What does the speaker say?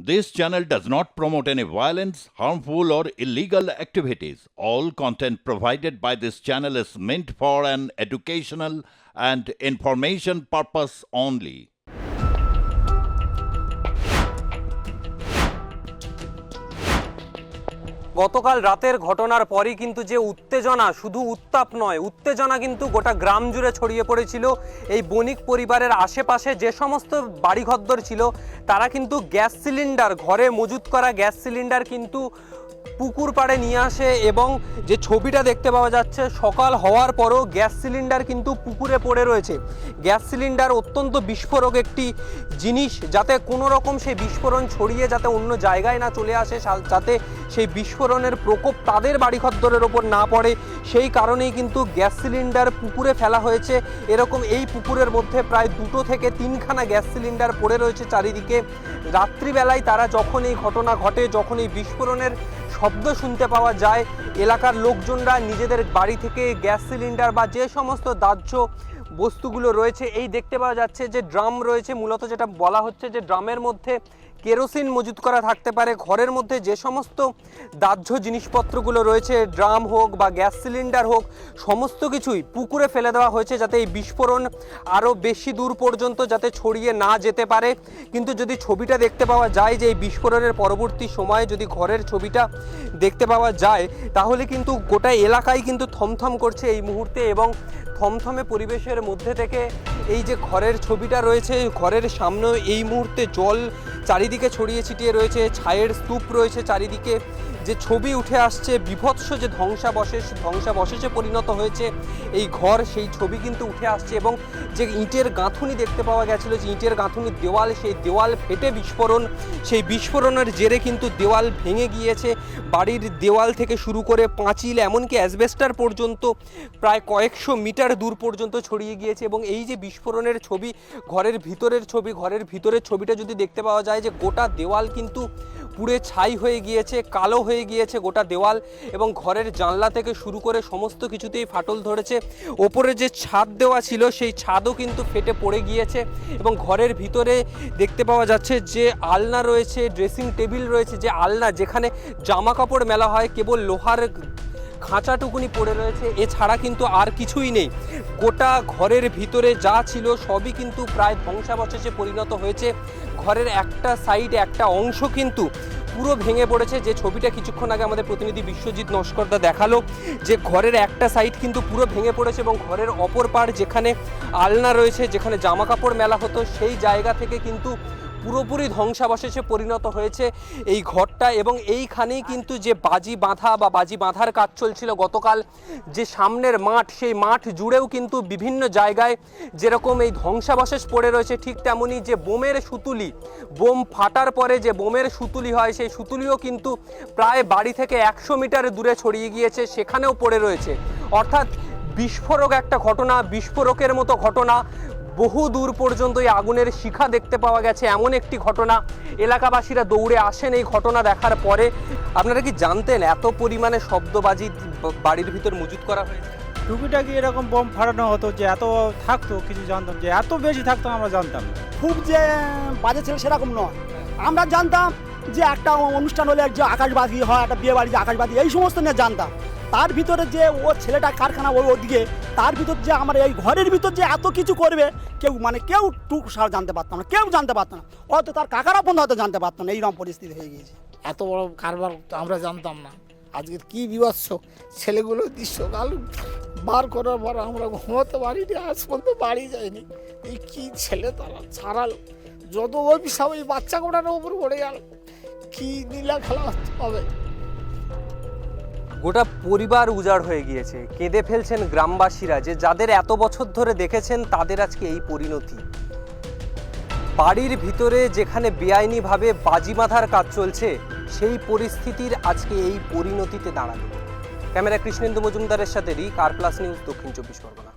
This channel does not promote any violence, harmful, or illegal activities. All content provided by this channel is meant for an educational and information purpose only. গতকাল রাতের ঘটনার পরই কিন্তু যে উত্তেজনা, শুধু উত্তাপ নয়, উত্তেজনা কিন্তু গোটা গ্রাম জুড়ে ছড়িয়ে পড়েছিল। এই বণিক পরিবারের আশেপাশে যে সমস্ত বাড়িঘরদর ছিল তারা কিন্তু গ্যাস সিলিন্ডার, ঘরে মজুত করা গ্যাস সিলিন্ডার কিন্তু পুকুর পাড়ে নিয়ে আসে এবং যে ছবিটা দেখতে পাওয়া যাচ্ছে, সকাল হওয়ার পরও গ্যাস সিলিন্ডার কিন্তু পুকুরে পড়ে রয়েছে। গ্যাস সিলিন্ডার অত্যন্ত বিস্ফোরক একটি জিনিস, যাতে কোনো রকম সেই বিস্ফোরণ ছড়িয়ে যাতে অন্য জায়গায় না চলে আসে, যাতে সেই বিস্ফোরণের প্রকোপ তাদের বাড়িঘরদরের ওপর না পড়ে, সেই কারণেই কিন্তু গ্যাস সিলিন্ডার পুকুরে ফেলা হয়েছে। এরকম এই পুকুরের মধ্যে প্রায় 2 থেকে 3খানা গ্যাস সিলিন্ডার পড়ে রয়েছে চারিদিকে। রাত্রিবেলায় তারা যখন এই ঘটনা ঘটে, যখন এই বিস্ফোরণের শব্দ শুনতে পাওয়া যায়, এলাকার লোকজনরা নিজেদের বাড়ি থেকে গ্যাস সিলিন্ডার বা যে সমস্ত দাহ্য বস্তুগুলো রয়েছে, এই দেখতে পাওয়া যাচ্ছে যে ড্রাম রয়েছে, মূলত যেটা বলা হচ্ছে যে ড্রামের মধ্যে কেরোসিন মজুত করা থাকতে পারে। ঘরের মধ্যে যে সমস্ত দাহ্য জিনিসপত্রগুলো রয়েছে, ড্রাম হোক বা গ্যাস সিলিন্ডার হোক, সমস্ত কিছুই পুকুরে ফেলে দেওয়া হয়েছে যাতে এই বিস্ফোরণ আরও বেশি দূর পর্যন্ত যাতে ছড়িয়ে না যেতে পারে। কিন্তু যদি ছবিটা দেখতে পাওয়া যায়, যে এই বিস্ফোরণের পরবর্তী সময়ে যদি ঘরের ছবিটা দেখতে পাওয়া যায়, তাহলে কিন্তু গোটা এলাকায় কিন্তু থমথম করছে এই মুহূর্তে। এবং থমথমে পরিবেশের মধ্যে থেকে এই যে ঘরের ছবিটা রয়েছে, ঘরের সামনেও এই মুহূর্তে জল চারিদিকে ছড়িয়ে ছিটিয়ে রয়েছে, ছায়ের স্তূপ রয়েছে চারিদিকে। যে ছবি উঠে আসছে, বিভৎস যে ধ্বংসাবশেষে পরিণত হয়েছে এই ঘর, সেই ছবি কিন্তু উঠে আসছে। এবং যে ইটের গাঁথুনি দেখতে পাওয়া গেছিলো, যে ইটের গাঁথুনির দেওয়াল, সেই দেওয়াল ফেটে বিস্ফোরণ, সেই বিস্ফোরণের জেরে কিন্তু দেওয়াল ভেঙে গিয়েছে। বাড়ির দেওয়াল থেকে শুরু করে পাঁচিল, এমনকি অ্যাসবেস্টার পর্যন্ত প্রায় কয়েকশো মিটার দূর পর্যন্ত ছড়িয়ে গিয়েছে। এবং এই যে বিস্ফোরণের ছবি, ঘরের ভিতরের ছবি, ঘরের ভিতরের ছবিটা যদি দেখতে পাওয়া যায়, যে গোটা দেওয়াল কিন্তু পুড়ে ছাই হয়ে গিয়েছে, কালো হয়ে গিয়েছে গোটা দেওয়াল। এবং ঘরের জানলা থেকে শুরু করে সমস্ত কিছুতেই ফাটল ধরেছে। ওপরে যে ছাদ দেওয়া ছিল, সেই ছাদও কিন্তু ফেটে পড়ে গিয়েছে। এবং ঘরের ভিতরে দেখতে পাওয়া যাচ্ছে যে আলনা রয়েছে, ড্রেসিং টেবিল রয়েছে, যে আলনা যেখানে জামা কাপড় মেলা হয়, কেবল লোহার খাঁচাটুকুনি পড়ে রয়েছে, এছাড়া কিন্তু আর কিছুই নেই। গোটা ঘরের ভিতরে যা ছিল সবই কিন্তু প্রায় ধ্বংসাবশেষে পরিণত হয়েছে। ঘরের একটা সাইড, একটা অংশ কিন্তু পুরো ভেঙে পড়েছে। যে ছবিটা কিছুক্ষণ আগে আমাদের প্রতিনিধি বিশ্বজিৎ নস্করদা দেখালো, যে ঘরের একটা সাইড কিন্তু পুরো ভেঙে পড়েছে। এবং ঘরের অপর পাড়, যেখানে আলনা রয়েছে, যেখানে জামা কাপড় মেলা হতো, সেই জায়গা থেকে কিন্তু পুরোপুরি ধ্বংসাবশেষে পরিণত হয়েছে এই ঘরটা। এবং এইখানেই কিন্তু যে বাজি বাঁধার কাজ চলছিল গতকাল, যে সামনের মাঠ, সেই মাঠ জুড়েও কিন্তু বিভিন্ন জায়গায় যেরকম এই ধ্বংসাবশেষ পড়ে রয়েছে, ঠিক তেমনি যে বোমের সুতুলি, বোম ফাটার পরে যে বোমের সুতুলি হয়, সেই সুতুলিও কিন্তু প্রায় বাড়ি থেকে 100 মিটার দূরে ছড়িয়ে গিয়েছে, সেখানেও পড়ে রয়েছে। অর্থাৎ বিস্ফোরক একটা ঘটনা, বিস্ফোরকের মতো ঘটনা, বহু দূর পর্যন্ত এই আগুনের শিখা দেখতে পাওয়া গেছে, এমন একটি ঘটনা। এলাকাবাসীরা দৌড়ে আসেন এই ঘটনা দেখার পরে। আপনারা কি জানতেন এত পরিমাণে শব্দবাজি বাড়ির ভিতর মজুত করা হয়েছে? টুকিটাকি এরকম বোম ফাটানো হতো, যে এত থাকতো কিছু জানতাম, যে এত বেশি থাকতো আমরা জানতাম না। খুব যে বাজে ছিল সেরকম নয়। আমরা জানতাম যে একটা অনুষ্ঠান হলে যে আকাশবাজি হয়, একটা বিয়ে বাড়ি যে আকাশবাজি, এই সমস্ত নিয়ে জানতাম। তার ভিতরে যে ও ছেলেটা কারখানা ওদিকে, তার ভিতর যে আমার এই ঘরের ভিতর যে এত কিছু করবে, কেউ টুক সার জানতে পারতাম না, কেউ জানতে পারতাম না। হয়তো তার কাকারা পর্যন্ত হয়তো জানতে পারতাম না, এইরকম পরিস্থিতি হয়ে গিয়েছে। এত বড় কারবার আমরা জানতাম না। আজকের কি বিভৎস, ছেলেগুলো দৃশ্যকাল বার করার পর আমরা ঘুমাতে পারিনি, আজ পর্যন্ত বাড়ি যায়নি। এই কি ছেলে তারা ছাড়াল, যত অভিশাপ এই বাচ্চা কোটার উপর পড়ে গেল, কি নীলা খেলা হবে। গোটা পরিবার উজাড় হয়ে গিয়েছে, কেঁদে ফেলছেন গ্রামবাসীরা, যে যাদের এত বছর ধরে দেখেছেন তাদের আজকে এই পরিণতি। বাড়ির ভিতরে যেখানে বেআইনিভাবে বাজি বাঁধার কাজ চলছে, সেই পরিস্থিতির আজকে এই পরিণতিতে দাঁড়ালো। ক্যামেরা কৃষ্ণেন্দু মজুমদারের সাথে রিক, আর প্লাস নিউজ, দক্ষিণ 24 পরগনা।